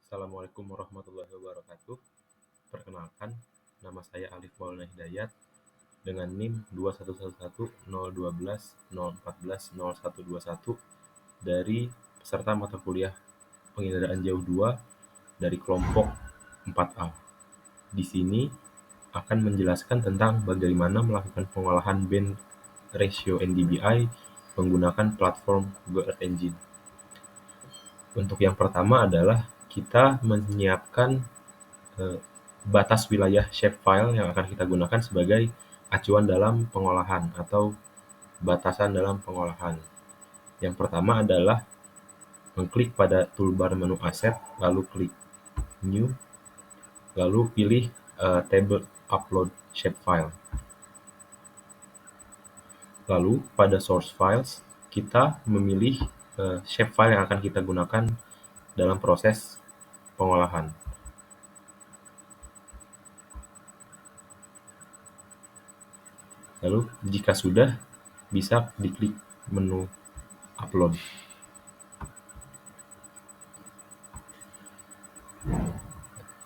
Assalamualaikum warahmatullahi wabarakatuh. Perkenalkan, nama saya Alif Maulana Hidayat dengan NIM 21110120121 dari peserta mata kuliah Penginderaan Jauh 2 dari kelompok 4A. Di sini akan menjelaskan tentang bagaimana melakukan pengolahan band ratio NDVI menggunakan platform Google Earth Engine. Untuk yang pertama adalah kita menyiapkan batas wilayah shapefile yang akan kita gunakan sebagai acuan dalam pengolahan atau batasan dalam pengolahan. Yang pertama adalah mengklik pada toolbar menu Asset, lalu klik New, lalu pilih Table Upload Shapefile. Lalu pada Source Files, kita memilih shapefile yang akan kita gunakan dalam proses pengolahan. Lalu jika sudah, bisa diklik menu Upload.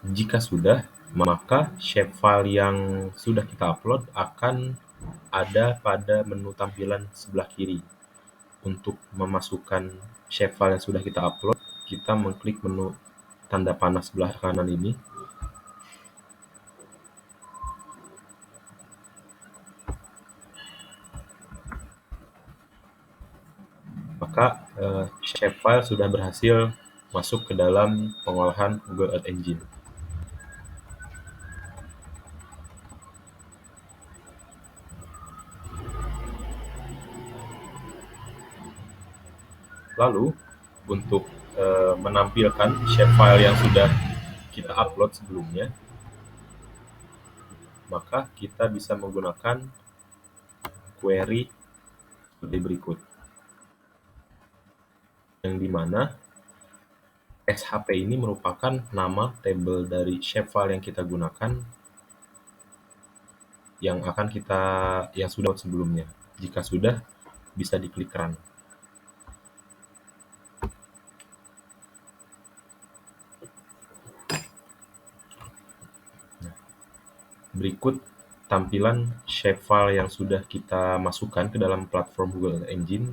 Jika sudah, maka shapefile yang sudah kita upload akan ada pada menu tampilan sebelah kiri. Untuk memasukkan shapefile yang sudah kita upload, kita mengklik menu tanda panah sebelah kanan ini. Maka shapefile sudah berhasil masuk ke dalam pengolahan Google Earth Engine. Lalu untuk menampilkan shapefile yang sudah kita upload sebelumnya, maka kita bisa menggunakan query seperti berikut, yang dimana SHP ini merupakan nama table dari shapefile yang kita gunakan yang sudah sebelumnya. Jika sudah, bisa diklik Run. Berikut tampilan shapefile yang sudah kita masukkan ke dalam platform Google Engine.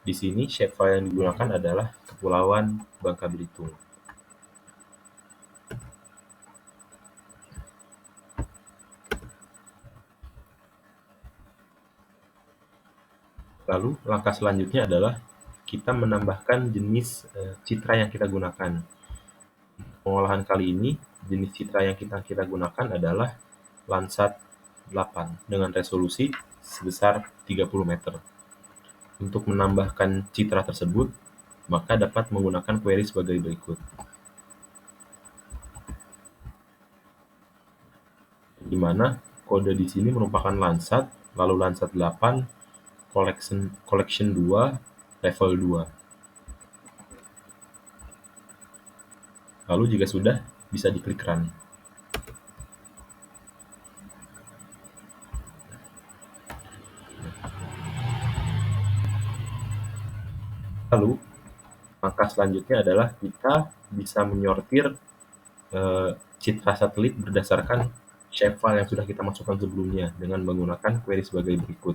Di sini shapefile yang digunakan adalah Kepulauan Bangka Belitung. Lalu langkah selanjutnya adalah kita menambahkan jenis citra yang kita gunakan. Pengolahan kali ini jenis citra yang kita gunakan adalah Landsat 8 dengan resolusi sebesar 30 meter. Untuk menambahkan citra tersebut, maka dapat menggunakan query sebagai berikut. Di mana kode di sini merupakan Landsat, lalu Landsat 8, collection 2, level 2. Lalu jika sudah, bisa diklik Run. Lalu, langkah selanjutnya adalah kita bisa menyortir citra satelit berdasarkan shapefile yang sudah kita masukkan sebelumnya dengan menggunakan query sebagai berikut.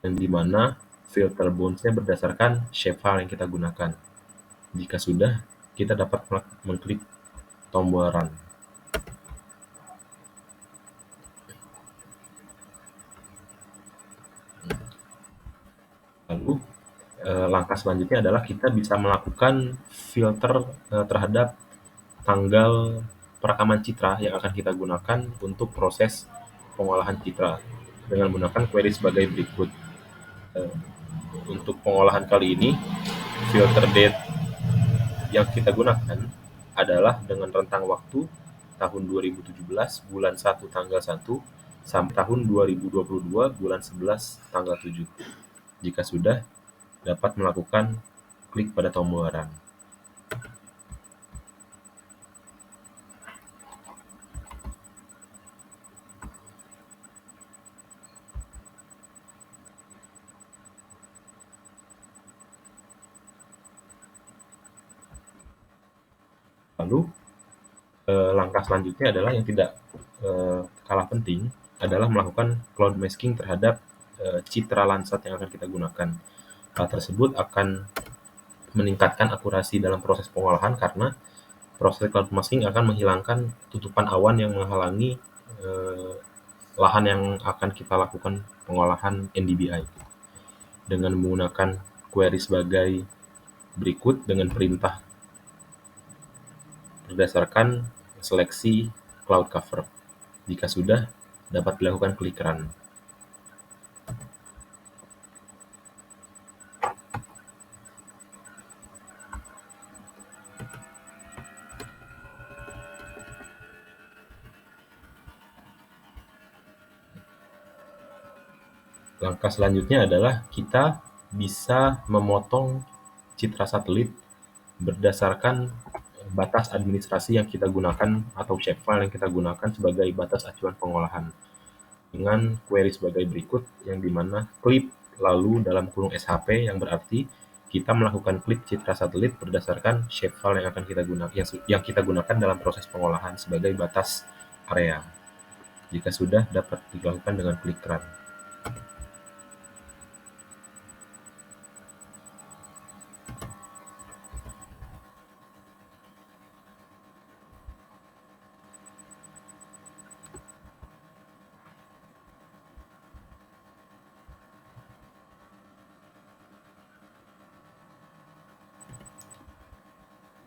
Dan di mana filter bounds-nya berdasarkan shapefile yang kita gunakan. Jika sudah, kita dapat mengklik tombol Run. Lalu langkah selanjutnya adalah kita bisa melakukan filter terhadap tanggal perekaman citra yang akan kita gunakan untuk proses pengolahan citra dengan menggunakan query sebagai berikut. Untuk pengolahan kali ini, filter date yang kita gunakan adalah dengan rentang waktu tahun 2017 bulan 1 tanggal 1 sampai tahun 2022 bulan 11 tanggal 7. Jika sudah, dapat melakukan klik pada tombol Run. Lalu langkah selanjutnya adalah yang tidak kalah penting adalah melakukan cloud masking terhadap citra Landsat yang akan kita gunakan. Hal tersebut akan meningkatkan akurasi dalam proses pengolahan karena proses cloud masking akan menghilangkan tutupan awan yang menghalangi lahan yang akan kita lakukan pengolahan NDBI. Dengan menggunakan query sebagai berikut dengan perintah berdasarkan seleksi cloud cover. Jika sudah, dapat dilakukan klik run. Langkah selanjutnya adalah kita bisa memotong citra satelit berdasarkan batas administrasi yang kita gunakan atau shapefile yang kita gunakan sebagai batas acuan pengolahan dengan query sebagai berikut, yang dimana klip lalu dalam kurung SHP yang berarti kita melakukan klip citra satelit berdasarkan shapefile yang akan kita gunakan yang kita gunakan dalam proses pengolahan sebagai batas area. Jika sudah, dapat dilakukan dengan klik run.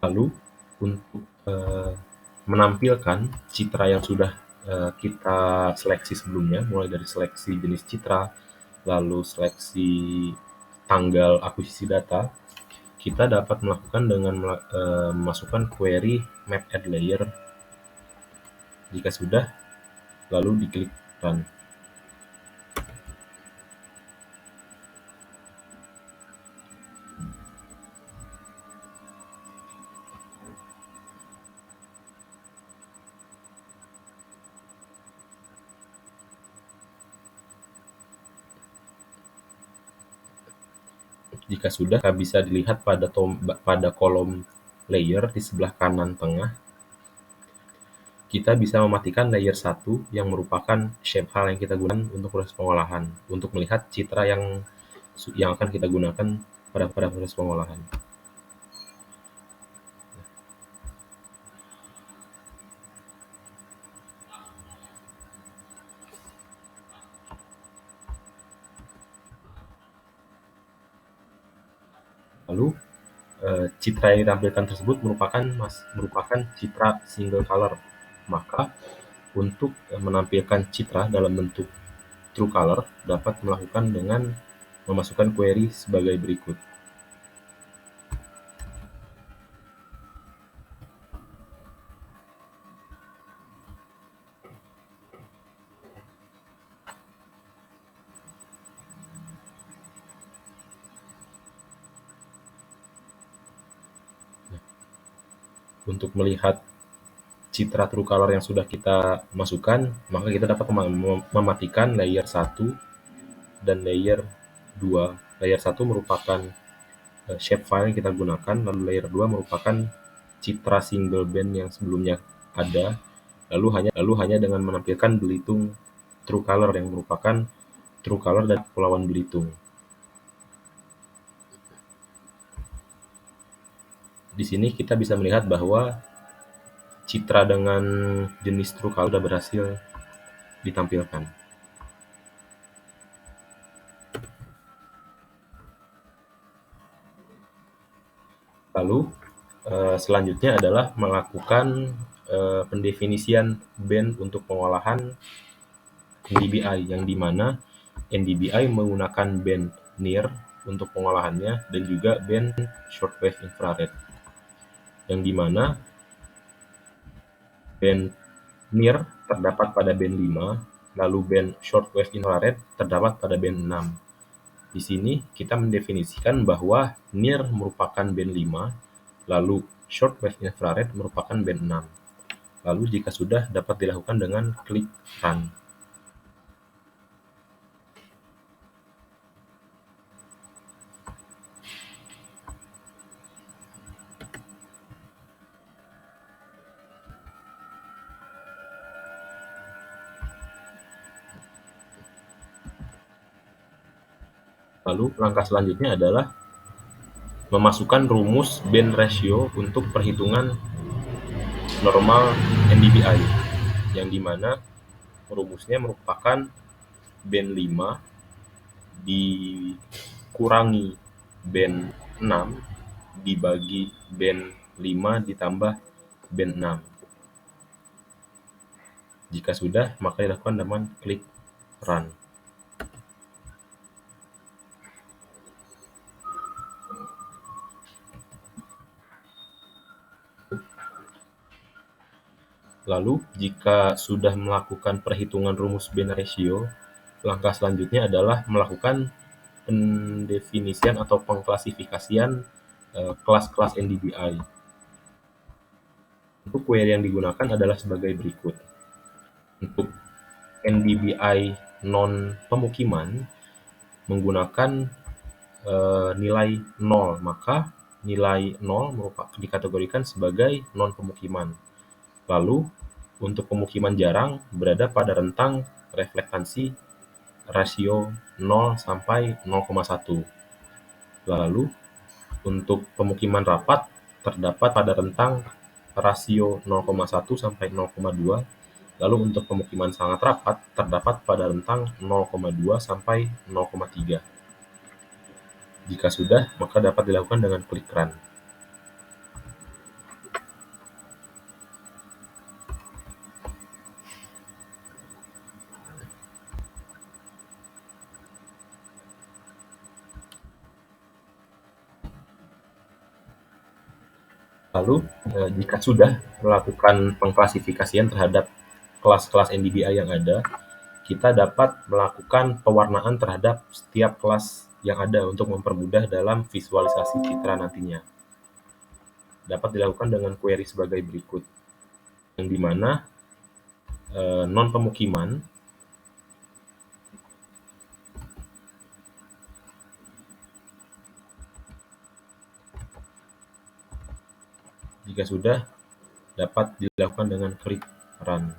Lalu untuk menampilkan citra yang sudah kita seleksi sebelumnya, mulai dari seleksi jenis citra, lalu seleksi tanggal akuisisi data, kita dapat melakukan dengan memasukkan query map add layer. Jika sudah, lalu diklik run. Jika sudah, bisa dilihat pada kolom layer di sebelah kanan tengah, kita bisa mematikan layer 1 yang merupakan shapefile yang kita gunakan untuk proses pengolahan, untuk melihat citra yang akan kita gunakan pada proses pengolahan. Lalu citra yang ditampilkan tersebut merupakan citra single color. Maka untuk menampilkan citra dalam bentuk true color dapat melakukan dengan memasukkan query sebagai berikut. Untuk melihat citra true color yang sudah kita masukkan, maka kita dapat mematikan layer 1 dan layer 2. Layer 1 merupakan shapefile yang kita gunakan, lalu layer 2 merupakan citra single band yang sebelumnya ada, lalu hanya dengan menampilkan Belitung true color yang merupakan true color dari Kepulauan Belitung. Di sini kita bisa melihat bahwa citra dengan jenis true color sudah berhasil ditampilkan. Lalu selanjutnya adalah melakukan pendefinisian band untuk pengolahan NDBI, yang dimana NDBI menggunakan band near untuk pengolahannya dan juga band shortwave infrared, yang dimana band near terdapat pada band 5, lalu band shortwave infrared terdapat pada band 6. Di sini kita mendefinisikan bahwa near merupakan band 5, lalu shortwave infrared merupakan band 6. Lalu jika sudah, dapat dilakukan dengan klik run. Lalu langkah selanjutnya adalah memasukkan rumus band ratio untuk perhitungan normal NDVI, yang dimana rumusnya merupakan band 5 dikurangi band 6 dibagi band 5 ditambah band 6. Jika sudah, maka dilakukan dengan klik run. Lalu, jika sudah melakukan perhitungan rumus band ratio, langkah selanjutnya adalah melakukan pendefinisian atau pengklasifikasian kelas-kelas NDVI. Untuk query yang digunakan adalah sebagai berikut. Untuk NDVI non-pemukiman menggunakan nilai 0, maka nilai 0 merupakan dikategorikan sebagai non-pemukiman. Lalu, untuk pemukiman jarang berada pada rentang reflektansi rasio 0 sampai 0,1. Lalu, untuk pemukiman rapat terdapat pada rentang rasio 0,1 sampai 0,2. Lalu untuk pemukiman sangat rapat terdapat pada rentang 0,2 sampai 0,3. Jika sudah, maka dapat dilakukan dengan klik run. Lalu, jika sudah melakukan pengklasifikasian terhadap kelas-kelas NDVI yang ada, kita dapat melakukan pewarnaan terhadap setiap kelas yang ada untuk mempermudah dalam visualisasi citra nantinya. Dapat dilakukan dengan query sebagai berikut, yang dimana non-pemukiman jika sudah dapat dilakukan dengan klik run.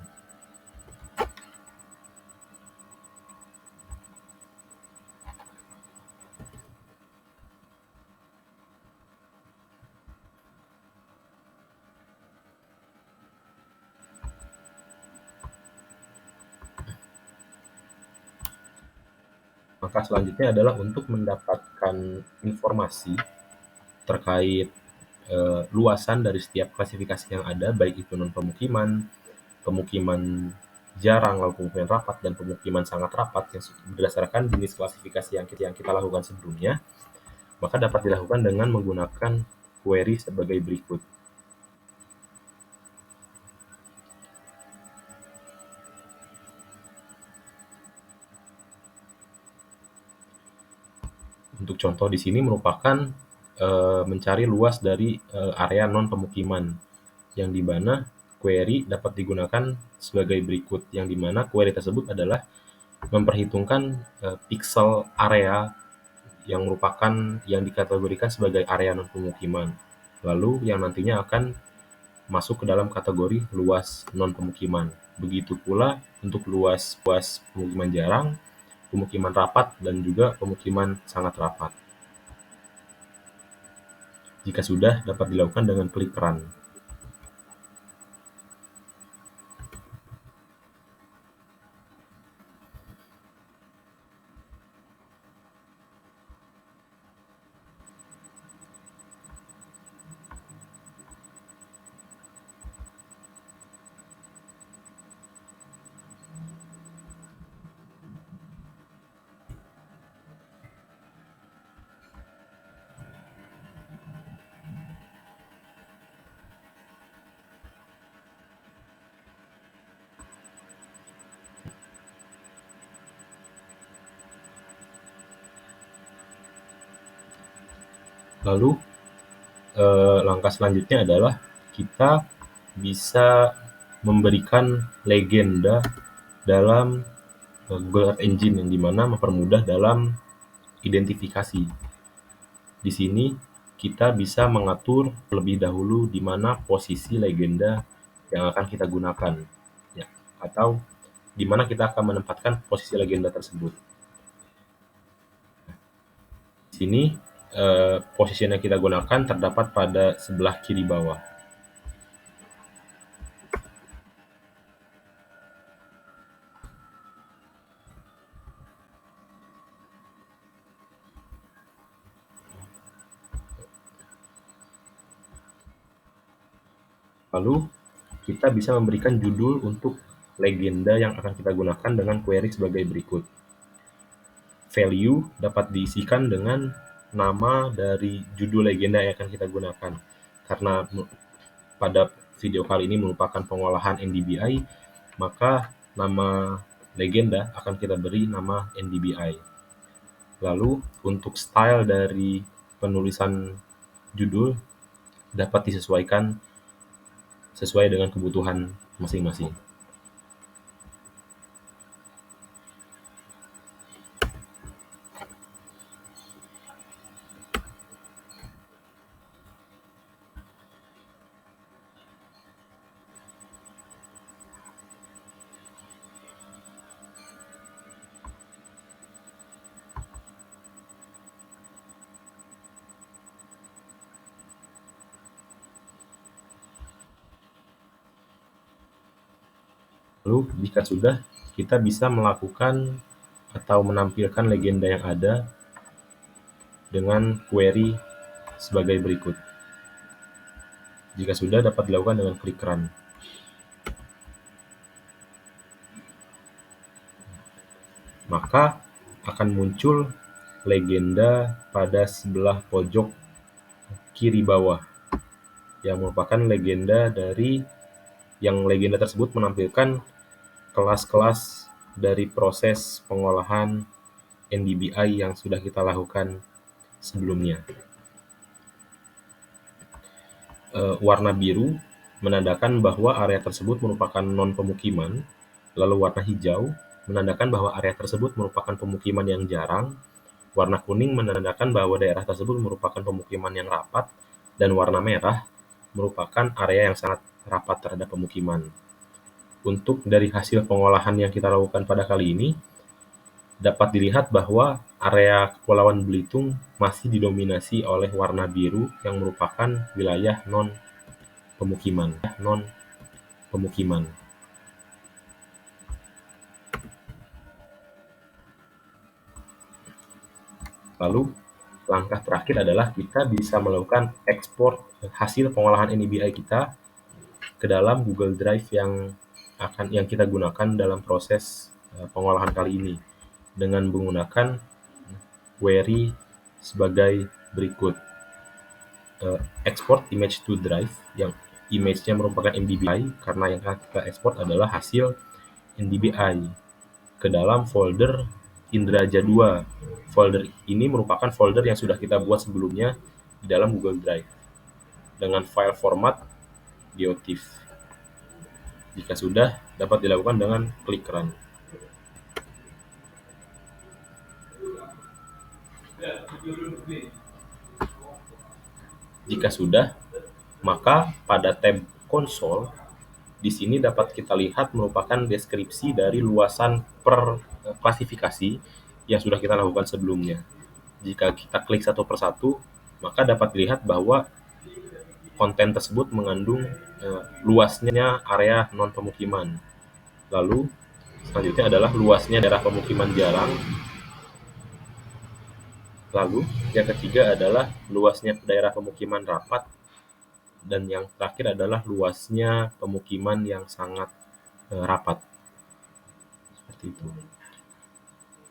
Maka selanjutnya adalah untuk mendapatkan informasi terkait luasan dari setiap klasifikasi yang ada, baik itu non-pemukiman, pemukiman jarang, lalu pemukiman rapat, dan pemukiman sangat rapat yang berdasarkan jenis klasifikasi yang kita lakukan sebelumnya, maka dapat dilakukan dengan menggunakan query sebagai berikut. Untuk contoh di sini merupakan mencari luas dari area non-pemukiman, yang dimana query dapat digunakan sebagai berikut, yang dimana query tersebut adalah memperhitungkan pixel area yang merupakan yang dikategorikan sebagai area non-pemukiman, lalu yang nantinya akan masuk ke dalam kategori luas non-pemukiman. Begitu pula untuk luas pemukiman jarang, pemukiman rapat, dan juga pemukiman sangat rapat. Jika sudah, dapat dilakukan dengan klik run. Lalu langkah selanjutnya adalah kita bisa memberikan legenda dalam Google Earth Engine, yang dimana mempermudah dalam identifikasi. Di sini kita bisa mengatur terlebih dahulu di mana posisi legenda yang akan kita gunakan, ya, atau di mana kita akan menempatkan posisi legenda tersebut. Sini position yang kita gunakan terdapat pada sebelah kiri bawah. Lalu kita bisa memberikan judul untuk legenda yang akan kita gunakan dengan query sebagai berikut. Value dapat diisikan dengan nama dari judul legenda yang akan kita gunakan. Karena pada video kali ini merupakan pengolahan NDBI, maka nama legenda akan kita beri nama NDBI. Lalu untuk style dari penulisan judul dapat disesuaikan sesuai dengan kebutuhan masing-masing. Lalu jika sudah, kita bisa melakukan atau menampilkan legenda yang ada dengan query sebagai berikut. Jika sudah, dapat dilakukan dengan klik run. Maka akan muncul legenda pada sebelah pojok kiri bawah yang merupakan legenda dari yang legenda tersebut menampilkan kelas-kelas dari proses pengolahan NDBI yang sudah kita lakukan sebelumnya. Warna biru menandakan bahwa area tersebut merupakan non-pemukiman, lalu warna hijau menandakan bahwa area tersebut merupakan pemukiman yang jarang, warna kuning menandakan bahwa daerah tersebut merupakan pemukiman yang rapat, dan warna merah merupakan area yang sangat rapat terhadap pemukiman. Untuk dari hasil pengolahan yang kita lakukan pada kali ini, dapat dilihat bahwa area Kepulauan Belitung masih didominasi oleh warna biru yang merupakan wilayah non-pemukiman. Lalu, langkah terakhir adalah kita bisa melakukan ekspor hasil pengolahan NDBI kita ke dalam Google Drive yang kita gunakan dalam proses pengolahan kali ini dengan menggunakan query sebagai berikut. Export image to drive, yang image-nya merupakan NDBI karena yang kita ekspor adalah hasil NDBI ke dalam folder Indraja 2. Folder ini merupakan folder yang sudah kita buat sebelumnya di dalam Google Drive dengan file format DOTIFF. Jika sudah, dapat dilakukan dengan klik run. Jika sudah, maka pada tab konsol di sini dapat kita lihat merupakan deskripsi dari luasan per klasifikasi yang sudah kita lakukan sebelumnya. Jika kita klik satu persatu, maka dapat dilihat bahwa konten tersebut mengandung luasnya area non-pemukiman. Lalu, selanjutnya adalah luasnya daerah pemukiman jarang. Lalu, yang ketiga adalah luasnya daerah pemukiman rapat. Dan yang terakhir adalah luasnya pemukiman yang sangat rapat. Seperti itu.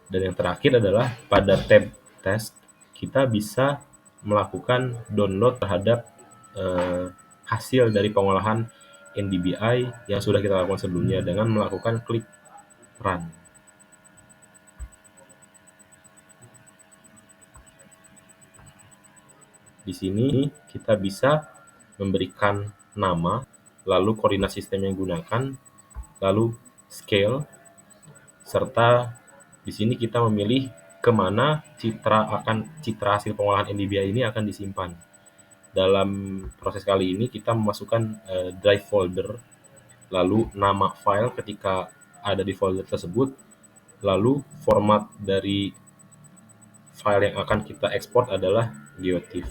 Dan yang terakhir adalah pada tab test, kita bisa melakukan download terhadap hasil dari pengolahan NDBI yang sudah kita lakukan sebelumnya dengan melakukan klik run. Di sini kita bisa memberikan nama, lalu koordinat sistem yang digunakan, lalu scale, serta di sini kita memilih kemana citra hasil pengolahan NDBI ini akan disimpan. Dalam proses kali ini kita memasukkan drive folder, lalu nama file ketika ada di folder tersebut, lalu format dari File yang akan kita ekspor adalah geotiff.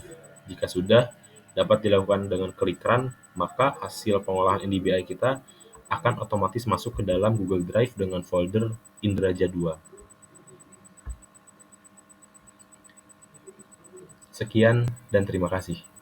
Jika sudah dapat dilakukan dengan klik run, maka hasil pengolahan NDBI kita akan otomatis masuk ke dalam Google Drive dengan folder Indraja 2. Sekian dan terima kasih.